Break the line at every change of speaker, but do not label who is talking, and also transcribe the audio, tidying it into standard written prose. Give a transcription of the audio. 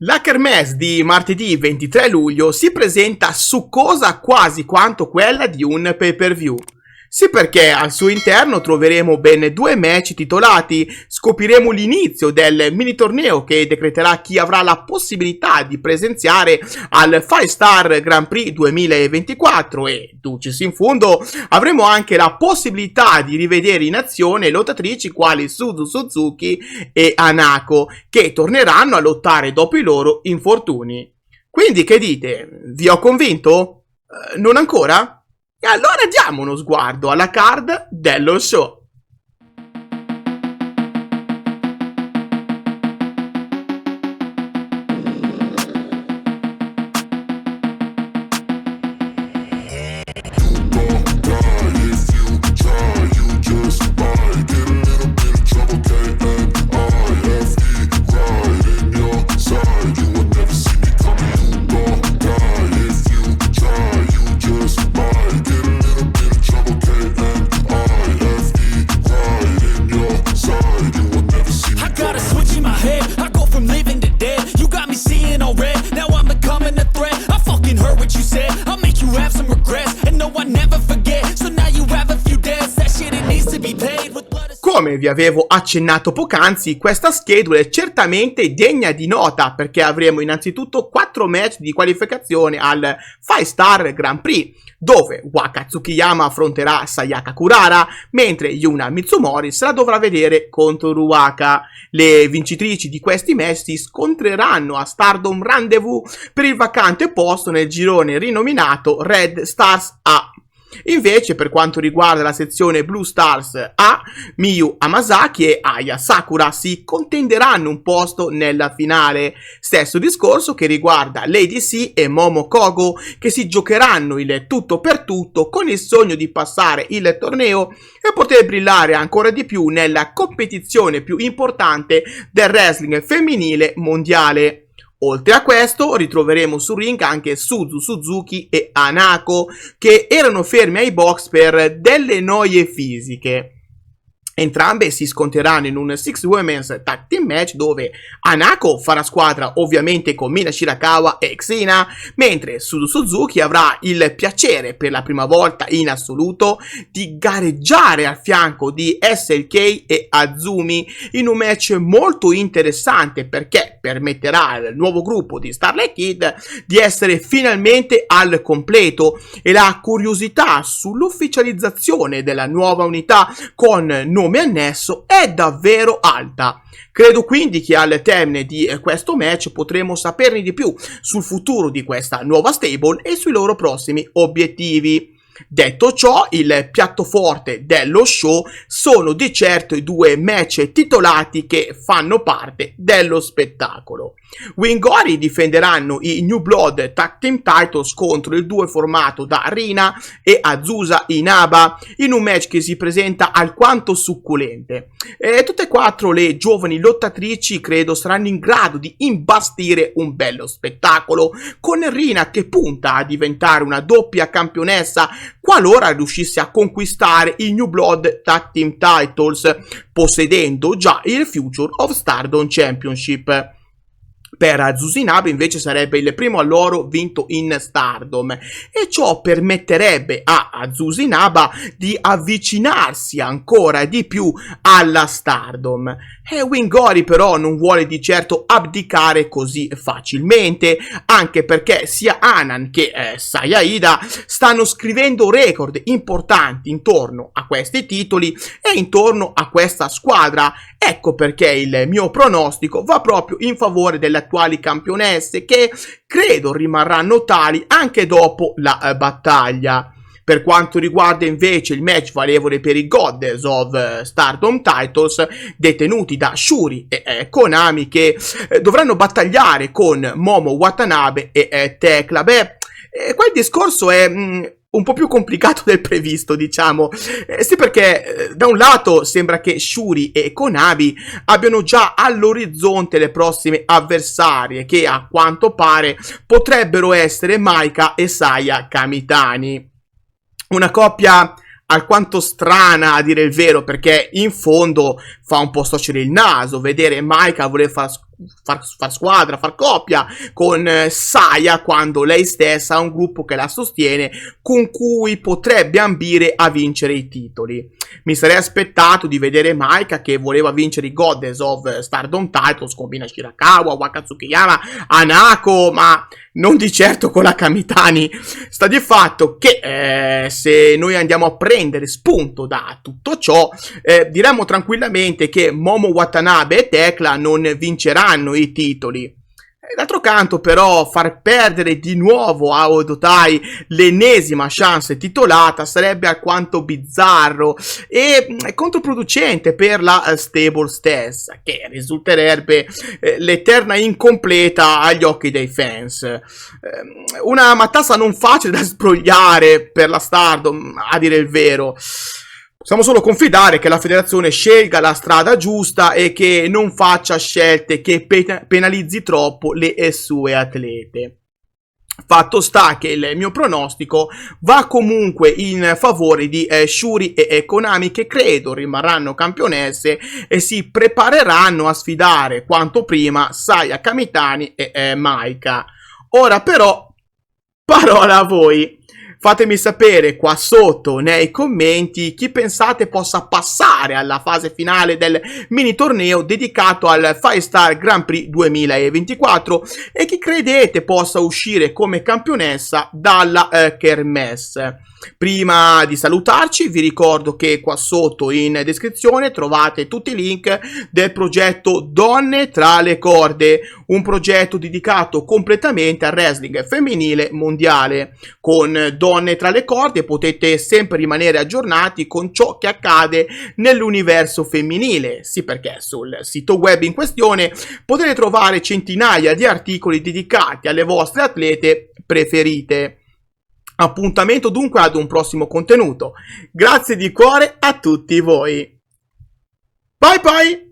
La kermesse di martedì 23 luglio si presenta succosa quasi quanto quella di un pay-per-view. Sì, perché al suo interno troveremo ben due match titolati, scopriremo l'inizio del mini torneo che decreterà chi avrà la possibilità di presenziare al 5-Star Grand Prix 2024 e, dulcis in fundo, avremo anche la possibilità di rivedere in azione lottatrici quali Suzu Suzuki e Hanako, che torneranno a lottare dopo i loro infortuni. Quindi, che dite? Vi ho convinto? Non ancora? E allora diamo uno sguardo alla card dello show. Come vi avevo accennato poc'anzi, questa schedule è certamente degna di nota perché avremo innanzitutto 4 match di qualificazione al 5-Star Grand Prix, dove Waka Tsukiyama affronterà Sayaka Kurara, mentre Yuna Mitsumori se la dovrà vedere contro Ruaka. Le vincitrici di questi match si scontreranno a Stardom Rendezvous per il vacante posto nel girone rinominato Red Stars A. Invece, per quanto riguarda la sezione Blue Stars A, Miyu Hamasaki e Aya Sakura si contenderanno un posto nella finale. Stesso discorso che riguarda Lady C e Momo Kogo, che si giocheranno il tutto per tutto con il sogno di passare il torneo e poter brillare ancora di più nella competizione più importante del wrestling femminile mondiale. Oltre a questo ritroveremo sul ring anche Suzu Suzuki e Hanako, che erano fermi ai box per delle noie fisiche. Entrambe si scontreranno in un 6 Women's Tag Team Match dove Hanako farà squadra ovviamente con Mina Shirakawa e Xena, mentre Suzu Suzuki avrà il piacere per la prima volta in assoluto di gareggiare al fianco di SLK e Azumi in un match molto interessante perché permetterà al nuovo gruppo di Starlight Kid di essere finalmente al completo e la curiosità sull'ufficializzazione della nuova unità con nome annesso è davvero alta. Credo quindi che al termine di questo match potremo saperne di più sul futuro di questa nuova stable e sui loro prossimi obiettivi. Detto ciò, il piatto forte dello show sono di certo i due match titolati che fanno parte dello spettacolo. Wingori difenderanno i New Blood Tag Team Titles contro il duo formato da Rina e Azusa Inaba in un match che si presenta alquanto succulente. Tutte e quattro le giovani lottatrici credo saranno in grado di imbastire un bello spettacolo, con Rina che punta a diventare una doppia campionessa qualora riuscisse a conquistare i New Blood Tag Team Titles, possedendo già il Future of Stardom Championship. Per Azusa Inaba invece sarebbe il primo alloro vinto in Stardom e ciò permetterebbe a Azusa Inaba di avvicinarsi ancora di più alla Stardom. Wingori però non vuole di certo abdicare così facilmente, anche perché sia Anan che Saya Ida stanno scrivendo record importanti intorno a questi titoli e intorno a questa squadra. Ecco perché il mio pronostico va proprio in favore delle attuali campionesse, che credo rimarranno tali anche dopo la battaglia. Per quanto riguarda invece il match valevole per i Goddess of Stardom Titles, detenuti da Shuri e Konami, che dovranno battagliare con Momo Watanabe e Tekla. Qua il discorso è un po' più complicato del previsto, diciamo. Sì, perché da un lato sembra che Shuri e Konami abbiano già all'orizzonte le prossime avversarie, che a quanto pare potrebbero essere Maika e Saya Kamitani. Una coppia alquanto strana a dire il vero, perché in fondo fa un po' storcere il naso vedere Maika voler far far squadra, far coppia con Saya, quando lei stessa ha un gruppo che la sostiene, con cui potrebbe ambire a vincere i titoli. Mi sarei aspettato di vedere Maika che voleva vincere i Goddess of Stardom Titles con Mina Shirakawa, Waka Tsukiyama, Hanako, ma non di certo con la Kamitani. Sta di fatto che se noi andiamo a prendere spunto da tutto ciò, diremmo tranquillamente che Momo Watanabe e Thekla non vinceranno i titoli. D'altro canto, però, far perdere di nuovo a Oedo Tai l'ennesima chance titolata sarebbe alquanto bizzarro e controproducente per la stable stessa, che risulterebbe l'eterna incompleta agli occhi dei fans. Una matassa non facile da sbrogliare per la Stardom, a dire il vero. Possiamo solo confidare che la federazione scelga la strada giusta e che non faccia scelte che penalizzi troppo le sue atlete. Fatto sta che il mio pronostico va comunque in favore di Shuri e Konami, che credo rimarranno campionesse e si prepareranno a sfidare quanto prima Saya Kamitani e Maika. Ora però, parola a voi. Fatemi sapere qua sotto nei commenti chi pensate possa passare alla fase finale del mini torneo dedicato al 5-Star Grand Prix 2024 e chi credete possa uscire come campionessa dalla Kermesse. Prima di salutarci vi ricordo che qua sotto in descrizione trovate tutti i link del progetto Donne tra le corde, un progetto dedicato completamente al wrestling femminile mondiale. Con Donne tra le corde potete sempre rimanere aggiornati con ciò che accade nell'universo femminile, sì, perché sul sito web in questione potete trovare centinaia di articoli dedicati alle vostre atlete preferite. Appuntamento dunque ad un prossimo contenuto. Grazie di cuore a tutti voi. Bye bye!